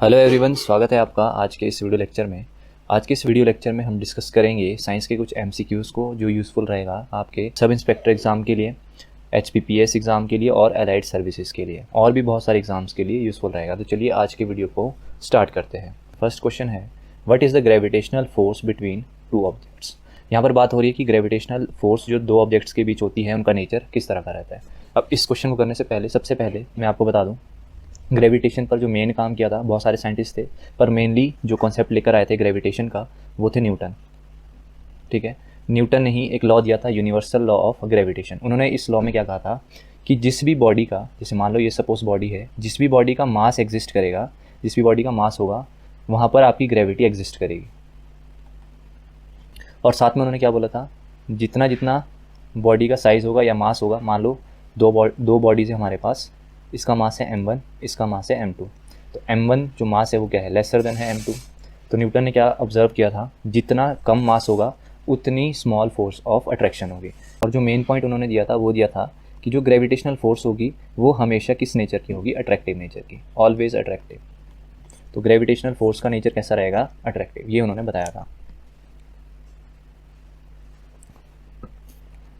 Hello everyone, स्वागत है आपका आज के इस वीडियो लेक्चर में। आज के इस वीडियो लेक्चर में हम डिस्कस करेंगे साइंस के कुछ एमसीक्यूज़ को जो यूज़फुल रहेगा आपके सब इंस्पेक्टर एग्ज़ाम के लिए, एचपीपीएस एग्ज़ाम के लिए और एलाइड सर्विसेज के लिए और भी बहुत सारे एग्ज़ाम्स के लिए यूज़फुल रहेगा। तो चलिए आज के वीडियो को स्टार्ट करते हैं। फर्स्ट क्वेश्चन है, what is the gravitational force between two objects. यहाँ पर बात हो रही है कि ग्रेविटेशनल फोर्स जो दो ऑब्जेक्ट्स के बीच होती है उनका नेचर किस तरह का रहता है। अब इस क्वेश्चन को करने से पहले सबसे पहले मैं आपको बता दूँ, ग्रेविटेशन पर जो मेन काम किया था बहुत सारे साइंटिस्ट थे, पर मेनली जो कॉन्सेप्ट लेकर आए थे ग्रेविटेशन का वो थे न्यूटन। ठीक है, न्यूटन ने ही एक लॉ दिया था, यूनिवर्सल लॉ ऑफ ग्रेविटेशन। उन्होंने इस लॉ में क्या कहा था कि जिस भी बॉडी का, जैसे मान लो ये सपोज बॉडी है, जिस भी बॉडी का मास एग्जिस्ट करेगा, जिस भी बॉडी का मास होगा वहाँ पर आपकी ग्रेविटी एग्जिस्ट करेगी। और साथ में उन्होंने क्या बोला था, जितना जितना बॉडी का साइज़ होगा या मास होगा, मान लो दो बॉडीज़ है हमारे पास, इसका मास है m1, इसका मास है m2। तो m1 जो मास है वो क्या है, लेसर देन है m2। तो न्यूटन ने क्या ऑब्जर्व किया था, जितना कम मास होगा उतनी स्मॉल फोर्स ऑफ अट्रैक्शन होगी। और जो मेन पॉइंट उन्होंने दिया था वो दिया था कि जो ग्रेविटेशनल फोर्स होगी वो हमेशा किस नेचर की होगी, अट्रैक्टिव नेचर की, ऑलवेज अट्रैक्टिव। तो ग्रेविटेशनल फोर्स का नेचर कैसा रहेगा, अट्रैक्टिव, ये उन्होंने बताया था।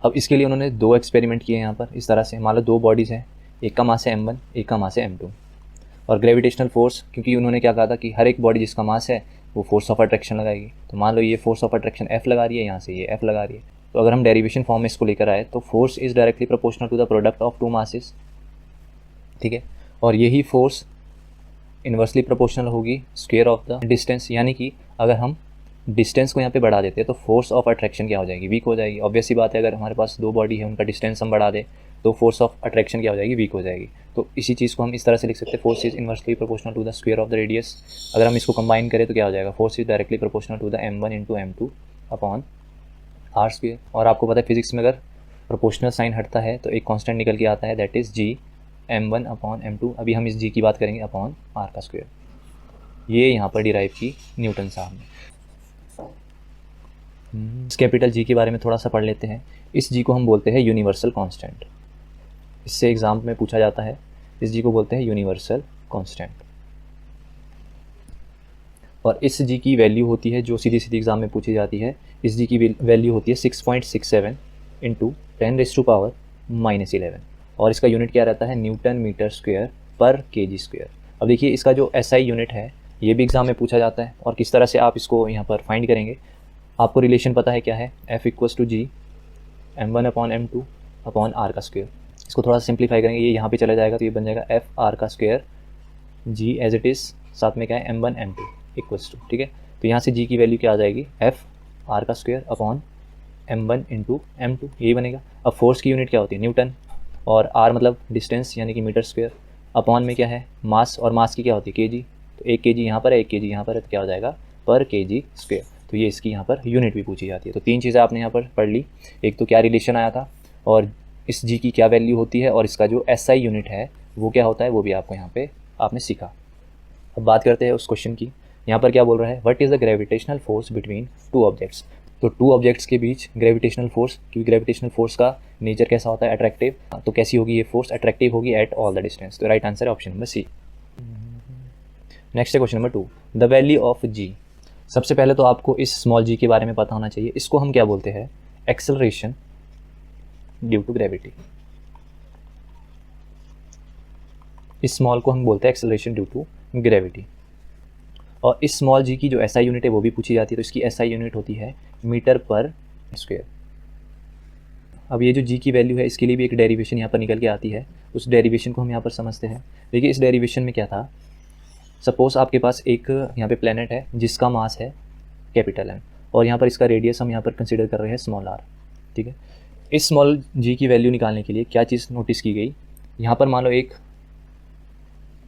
अब इसके लिए उन्होंने दो एक्सपेरिमेंट किए यहाँ पर इस तरह से। मान लो दो बॉडीज़ हैं, एक का मास है m1, एक का मास है m2। और ग्रेविटेशनल फोर्स, क्योंकि उन्होंने क्या कहा था कि हर एक बॉडी जिसका मास है वो फोर्स ऑफ अट्रैक्शन लगाएगी। तो मान लो ये फोर्स ऑफ अट्रैक्शन F लगा रही है, यहाँ से ये F लगा रही है। तो अगर हम डेरिवेशन फॉर्म में इसको लेकर आए तो force is directly proportional to the product of two masses. ठीक है, और यही फोर्स इन्वर्सली प्रोपोर्शनल होगी स्क्वायर ऑफ द डिस्टेंस। यानी कि अगर हम डिस्टेंस को यहाँ पे बढ़ा देते हैं तो फोर्स ऑफ अट्रैक्शन क्या हो जाएगी, वीक हो जाएगी। ऑब्वियस सी बात है, अगर हमारे पास दो बॉडी है उनका डिस्टेंस हम बढ़ा दें तो फोर्स ऑफ अट्रैक्शन क्या हो जाएगी, वीक हो जाएगी। तो इसी चीज़ को हम इस तरह से लिख सकते हैं, force is inversely proportional to the square of the radius. अगर हम इसको कंबाइन करें तो क्या हो जाएगा, force is directly proportional to the m1 into m2 upon r square. और आपको पता है फिजिक्स में अगर प्रोपोर्शनल साइन हटता है तो एक कॉन्स्टेंट निकल के आता है, that is g m1 upon m2। अभी हम इस g की बात करेंगे अपॉन r का स्क्वायर। ये यहाँ पर डिराइव की न्यूटन साहब ने। इस कैपिटल जी के बारे में थोड़ा सा पढ़ लेते हैं। इस जी को हम बोलते हैं यूनिवर्सल कांस्टेंट। इससे एग्जाम में पूछा जाता है, इस जी को बोलते हैं यूनिवर्सल कांस्टेंट। और इस जी की वैल्यू होती है जो सीधी सीधी एग्जाम में पूछी जाती है, इस जी की वैल्यू होती है 6.67 इंटू 10⁻⁻11। और इसका यूनिट क्या रहता है, न्यूटन मीटर स्क्वायर पर kg स्क्वायर। अब देखिए इसका जो SI यूनिट है ये भी एग्जाम में पूछा जाता है। और किस तरह से आप इसको यहाँ पर फाइंड करेंगे, आपको रिलेशन पता है क्या है, F equals to G m1 upon m2 upon r का स्क्वायर। इसको थोड़ा सा सिंप्लीफाई करेंगे, ये यहाँ पे चला जाएगा तो ये बन जाएगा F r का square g as it is, साथ में क्या है m1 m2 इक्वल्स टू। ठीक है, तो यहाँ से g की वैल्यू क्या आ जाएगी, F r का square upon m1 into m2, यही बनेगा। अब फोर्स की यूनिट क्या होती है, न्यूटन, और r मतलब डिस्टेंस यानी कि मीटर स्क्वायर, अपॉन में क्या है मास, और मास की क्या होती है kg। तो 1 kg यहाँ पर है, 1 kg यहाँ पर है, तो क्या हो जाएगा पर kg स्क्वायर। तो ये इसकी यहाँ पर यूनिट भी पूछी जाती है। तो तीन चीज़ें आपने यहाँ पर पढ़ ली, एक तो क्या रिलेशन आया था, और इस जी की क्या वैल्यू होती है, और इसका जो SI यूनिट है वो क्या होता है, वो भी आपको यहाँ पे आपने सीखा। अब बात करते हैं उस क्वेश्चन की। यहाँ पर क्या बोल रहा है, what is the gravitational force between two objects. तो टू ऑब्जेक्ट्स के बीच ग्रेविटेशनल फोर्स, क्योंकि ग्रेविटेशनल फोर्स का नेचर कैसा होता है, अट्रैक्टिव। तो कैसी होगी ये फोर्स, अट्रैक्टिव होगी एट ऑल द डिस्टेंस। तो राइट आंसर है ऑप्शन नंबर सी। नेक्स्ट है question number 2, the value of g. सबसे पहले तो आपको इस स्मॉल जी के बारे में पता होना चाहिए। इसको हम क्या बोलते हैं, एक्सेलरेशन ड्यू टू ग्रेविटी। इस स्मॉल को हम बोलते हैं एक्सेलरेशन ड्यू टू ग्रेविटी। और इस स्मॉल जी की जो SI यूनिट है वो भी पूछी जाती है। तो इसकी SI यूनिट होती है मीटर पर स्क्वायर। अब ये जो जी की वैल्यू है इसके लिए भी एक डेरिवेशन यहाँ पर निकल के आती है, उस डेरिवेशन को हम यहाँ पर समझते हैं। देखिए इस डेरिवेशन में क्या था, सपोज आपके पास एक यहाँ पे प्लेनेट है जिसका मास है कैपिटल M, और यहाँ पर इसका रेडियस हम यहाँ पर कंसीडर कर रहे हैं स्मॉल r। ठीक है, इस स्मॉल जी की वैल्यू निकालने के लिए क्या चीज़ नोटिस की गई, यहाँ पर मान लो एक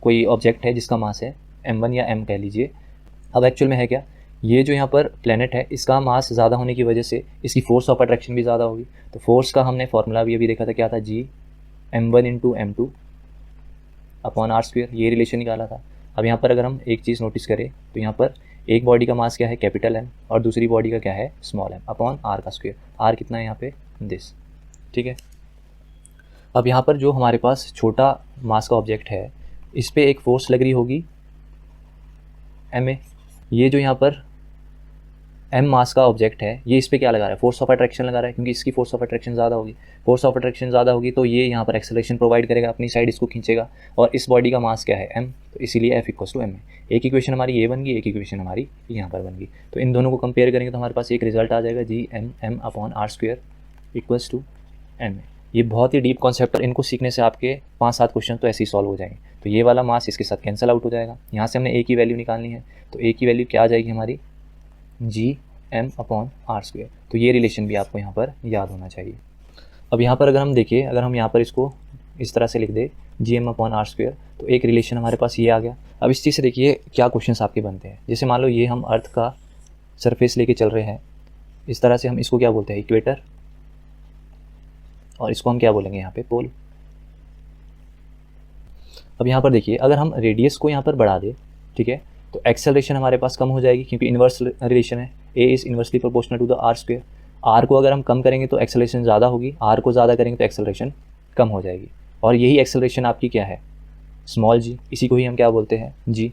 कोई ऑब्जेक्ट है जिसका मास है m1 या m कह लीजिए। अब एक्चुअल में है क्या, ये जो यहाँ पर प्लेनेट है इसका मास ज़्यादा होने की वजह से इसकी फोर्स ऑफ अट्रैक्शन भी ज़्यादा होगी। तो फोर्स का हमने फॉर्मूला भी अभी देखा था, क्या था, जी m1 into m2 upon r square, ये रिलेशन निकाला था। अब यहाँ पर अगर हम एक चीज़ नोटिस करें तो यहाँ पर एक बॉडी का मास क्या है, कैपिटल M, और दूसरी बॉडी का क्या है, स्मॉल m अपॉन r का स्क्वायर। r कितना है यहाँ पे, दिस। ठीक है, अब यहाँ पर जो हमारे पास छोटा मास का ऑब्जेक्ट है इस पर एक फोर्स लग रही होगी ma। ये जो यहाँ पर m मास का ऑब्जेक्ट है, ये इस पर क्या लगा रहा है, फोर्स ऑफ अट्रैक्शन लगा रहा है, क्योंकि इसकी फोर्स ऑफ अट्रैक्शन ज़्यादा होगी। फोर्स ऑफ अट्रैक्शन ज़्यादा होगी तो ये यहाँ पर एक्सेलरेशन प्रोवाइड करेगा, अपनी साइड इसको खींचेगा, और इस बॉडी का मास क्या है m, तो इसीलिए F = m है। एक इक्वेशन हमारी ये बन गई, एक इक्वेशन हमारी यहाँ पर बन गई। तो इन दोनों को कंपेयर करेंगे तो हमारे पास एक रिजल्ट आ जाएगा Gm/r² = m। ये बहुत ही डीप कॉन्सेप्ट, और इनको सीखने से आपके 5-7 क्वेश्चन तो ऐसे ही सॉल्व हो जाएंगे। तो ये वाला मास इसके साथ कैंसिल आउट हो जाएगा। यहाँ से हमने ए की वैल्यू निकालनी है, तो ए की वैल्यू क्या आ जाएगी हमारी, Gm/r²। तो ये रिलेशन भी आपको यहाँ पर याद होना चाहिए। अब यहाँ पर अगर हम देखिए, अगर हम यहाँ पर इसको इस तरह से लिख दे Gm/r², तो एक रिलेशन हमारे पास ये आ गया। अब इस चीज़ से देखिए क्या क्वेश्चंस आपके बनते हैं। जैसे मान लो ये हम अर्थ का सरफेस लेके चल रहे हैं, इस तरह से हम इसको क्या बोलते हैं, इक्वेटर, और इसको हम क्या बोलेंगे यहाँ पे, पोल। अब यहाँ पर देखिए, अगर हम रेडियस को यहाँ पर बढ़ा दें, ठीक है, तो एक्सेलरेशन हमारे पास कम हो जाएगी, क्योंकि इन्वर्स रिलेशन है, a is inversely proportional to the r²। r को अगर हम कम करेंगे तो एक्सेलरेशन ज़्यादा होगी, r को ज़्यादा करेंगे तो एक्सेलरेशन कम हो जाएगी, और यही एक्सेलरेशन आपकी क्या है, स्मॉल g, इसी को ही हम क्या बोलते हैं, g।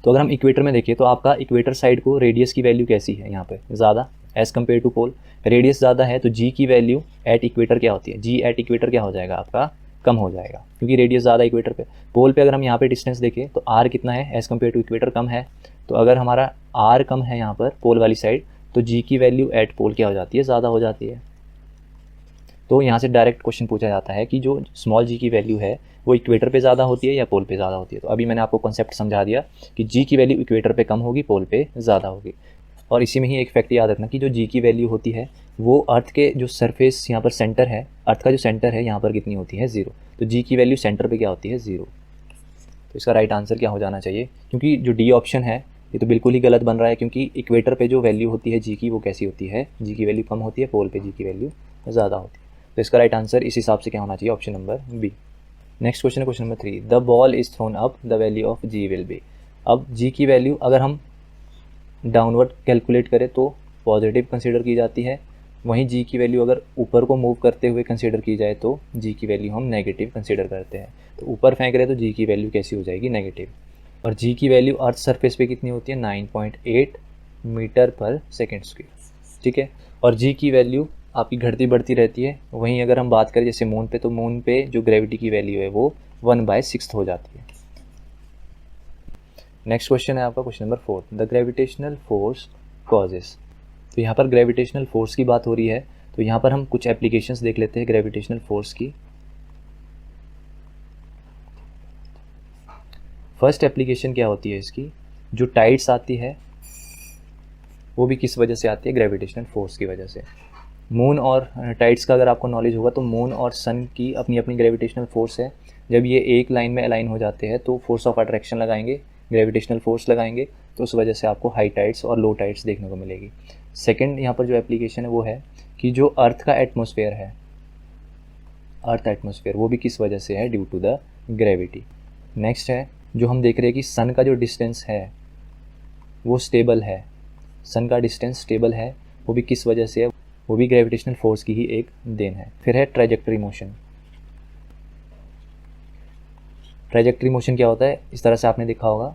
तो अगर हम इक्वेटर में देखिए तो आपका इक्वेटर साइड को रेडियस की वैल्यू कैसी है, यहाँ पे ज़्यादा as compare to pole. Radius ज़्यादा है तो g की वैल्यू एट इक्वेटर क्या होती है, g एट इक्वेटर क्या हो जाएगा आपका, कम हो जाएगा, क्योंकि रेडियस ज़्यादा इक्वेटर पे। पोल पे अगर हम यहाँ पे डिस्टेंस देखें तो r कितना है, एज़ कम्पेयर टू इक्वेटर कम है। तो अगर हमारा r कम है यहाँ पर पोल वाली साइड, तो g की वैल्यू एट पोल क्या हो जाती है, ज़्यादा हो जाती है। तो यहाँ से डायरेक्ट क्वेश्चन पूछा जाता है कि जो स्मॉल g की वैल्यू है वो इक्वेटर पे ज़्यादा होती है या पोल पे ज़्यादा होती है। तो अभी मैंने आपको कॉन्सेप्ट समझा दिया कि g की वैल्यू इक्वेटर पे कम होगी, पोल पे ज़्यादा होगी। और इसी में ही एक फैक्ट याद रखना कि जो g की वैल्यू होती है वो अर्थ के जो सरफेस यहाँ पर सेंटर है, अर्थ का जो सेंटर है यहाँ पर कितनी होती है, 0। तो g की वैल्यू सेंटर पे क्या होती है, 0। तो इसका राइट आंसर क्या हो जाना चाहिए, क्योंकि जो डी ऑप्शन है ये तो बिल्कुल ही गलत बन रहा है, क्योंकि इक्वेटर पे जो वैल्यू होती है g की वो कैसी होती है, g की वैल्यू कम होती है, पोल पे g की वैल्यू ज़्यादा होती है। तो इसका राइट आंसर इस हिसाब से क्या होना चाहिए, option number B. Next question है question number 3, the ball is thrown up, the value of g will be. अब g की वैल्यू अगर हम डाउनवर्ड कैलकुलेट करें तो पॉजिटिव कंसीडर की जाती है, वहीं g की वैल्यू अगर ऊपर को मूव करते हुए कंसीडर की जाए तो g की वैल्यू हम नेगेटिव कंसीडर करते हैं। तो ऊपर फेंक रहे तो g की वैल्यू कैसी हो जाएगी, नेगेटिव। और g की वैल्यू अर्थ सरफेस पे कितनी होती है, 9.8 मीटर/सेकंड², ठीक है। और g की वैल्यू आपकी घटती बढ़ती रहती है। वहीं अगर हम बात करें जैसे मून पे, तो मून पे जो ग्रेविटी की वैल्यू है वो 1/6 हो जाती है। नेक्स्ट क्वेश्चन है आपका question number 4, the gravitational force causes. तो यहाँ पर ग्रेविटेशनल फोर्स की बात हो रही है, तो यहाँ पर हम कुछ एप्लीकेशंस देख लेते हैं ग्रेविटेशनल फोर्स की। फर्स्ट एप्लीकेशन क्या होती है इसकी, जो टाइड्स आती है वो भी किस वजह से आती है, ग्रेविटेशनल फोर्स की वजह से। मून और टाइड्स का अगर आपको नॉलेज होगा तो मून और सन की अपनी अपनी ग्रेविटेशनल फोर्स है। जब ये एक लाइन में अलाइन हो जाते हैं तो फोर्स ऑफ अट्रैक्शन लगाएंगे, ग्रेविटेशनल फोर्स लगाएंगे, तो उस वजह से आपको हाई टाइड्स और लो टाइड्स देखने को मिलेगी। सेकंड यहाँ पर जो एप्लीकेशन है वो है कि जो अर्थ का एटमॉस्फेयर है, अर्थ एटमॉस्फेयर, वो भी किस वजह से है, due to the gravity. Next है जो हम देख रहे हैं कि सन का जो डिस्टेंस है वो स्टेबल है, सन का डिस्टेंस स्टेबल है, वो भी किस वजह से है, वो भी ग्रेविटेशनल फोर्स की ही एक देन है। फिर है ट्रैजेक्टरी मोशन। ट्रैजेक्टरी मोशन क्या होता है, इस तरह से आपने देखा होगा,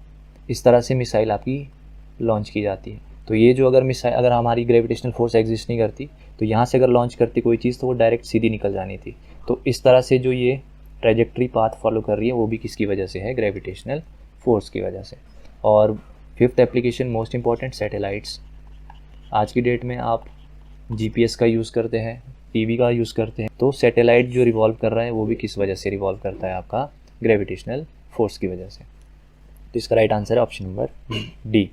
इस तरह से मिसाइल आपकी लॉन्च की जाती है। तो ये जो अगर मिसाइल, अगर हमारी ग्रेविटेशनल फोर्स एग्जिस्ट नहीं करती तो यहाँ से अगर लॉन्च करती कोई चीज़ तो वो डायरेक्ट सीधी निकल जानी थी। तो इस तरह से जो ये ट्रैजेक्टरी पाथ फॉलो कर रही है वो भी किसकी वजह से है, ग्रेविटेशनल फोर्स की वजह से। और fifth application most important, satellites. आज की डेट में आप GPS का यूज़ करते हैं, TV का यूज़ करते हैं, तो सैटेलाइट जो रिवॉल्व कर रहा है वो भी किस वजह से रिवॉल्व करता है, आपका ग्रेविटेशनल फोर्स की वजह से। तो इसका राइट आंसर है ऑप्शन नंबर डी।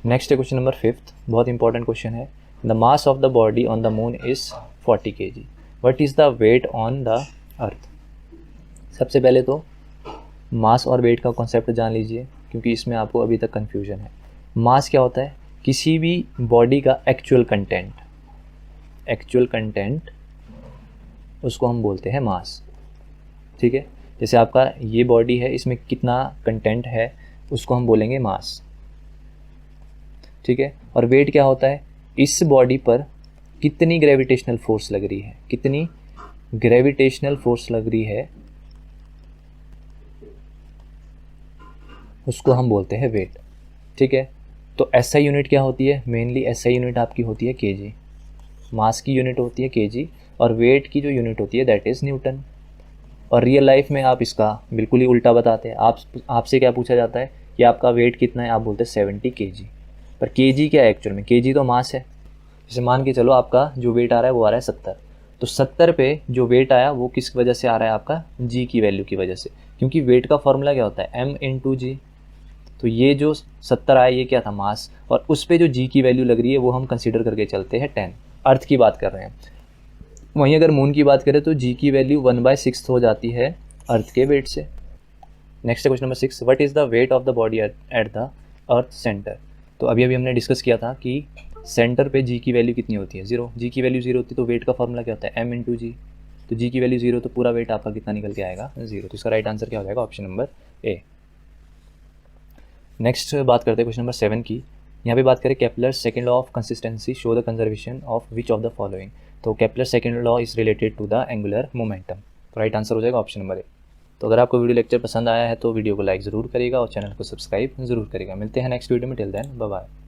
नेक्स्ट है क्वेश्चन नंबर 5, बहुत इंपॉर्टेंट क्वेश्चन है, the mass of the body on the moon is 40 kg, what is the weight on the earth. सबसे पहले तो मास और वेट का कॉन्सेप्ट जान लीजिए, क्योंकि इसमें आपको अभी तक कन्फ्यूजन है। मास क्या होता है, किसी भी बॉडी का एक्चुअल कंटेंट, एक्चुअल कंटेंट उसको हम बोलते हैं मास, ठीक है। जैसे आपका ये बॉडी है, इसमें कितना कंटेंट है उसको हम बोलेंगे मास, ठीक है। और वेट क्या होता है, इस बॉडी पर कितनी ग्रेविटेशनल फोर्स लग रही है, कितनी ग्रेविटेशनल फोर्स लग रही है उसको हम बोलते हैं वेट। ठीक है, तो एसआई यूनिट क्या होती है? मेनली एसआई यूनिट आपकी होती है केजी, मास की यूनिट होती है केजी, और वेट की जो यूनिट होती है दैट इज़ न्यूटन। और रियल लाइफ में आप इसका बिल्कुल ही उल्टा बताते हैं। आपसे क्या पूछा जाता है कि आपका वेट कितना है, आप बोलते हैं 70 केजी। पर केजी क्या है एक्चुअल में? केजी तो मास है। जैसे मान के चलो आपका जो वेट आ रहा है वो आ रहा है 70, तो 70 पे जो वेट आया वो किस वजह से आ रहा है? आपका जी की वैल्यू की वजह से, क्योंकि वेट का फॉर्मूला क्या होता है? m/g। तो ये जो 70 आया ये क्या था? मास। और उस पे जो जी की वैल्यू लग रही है वो हम कंसिडर करके चलते हैं 10। अर्थ की बात कर रहे हैं। वहीं अगर मून की बात करें तो जी की वैल्यू 1/6 हो जाती है अर्थ के वेट से। नेक्स्ट है question number 6, what is the weight of the body at the earth centre. तो अभी अभी हमने डिस्कस किया था कि सेंटर पे जी की वैल्यू कितनी होती है? 0। जी की वैल्यू 0 होती है तो वेट का फॉर्मूला क्या होता है? m/g। तो जी की वैल्यू 0 तो पूरा वेट आपका कितना निकल के आएगा? 0। तो इसका राइट आंसर क्या हो जाएगा? Option number A. नेक्स्ट बात करते हैं क्वेश्चन नंबर 7 की। यहाँ पे बात करें Kepler second law of consistency show the conservation of which of the following. तो Kepler second law is related to the angular momentum. तो राइट आंसर हो जाएगा ऑप्शन नंबर ए। तो अगर आपको वीडियो लेक्चर पसंद आया है तो वीडियो को लाइक ज़रूर करिएगा और चैनल को सब्सक्राइब ज़रूर करिएगा। मिलते हैं नेक्स्ट वीडियो में। Till then bye bye.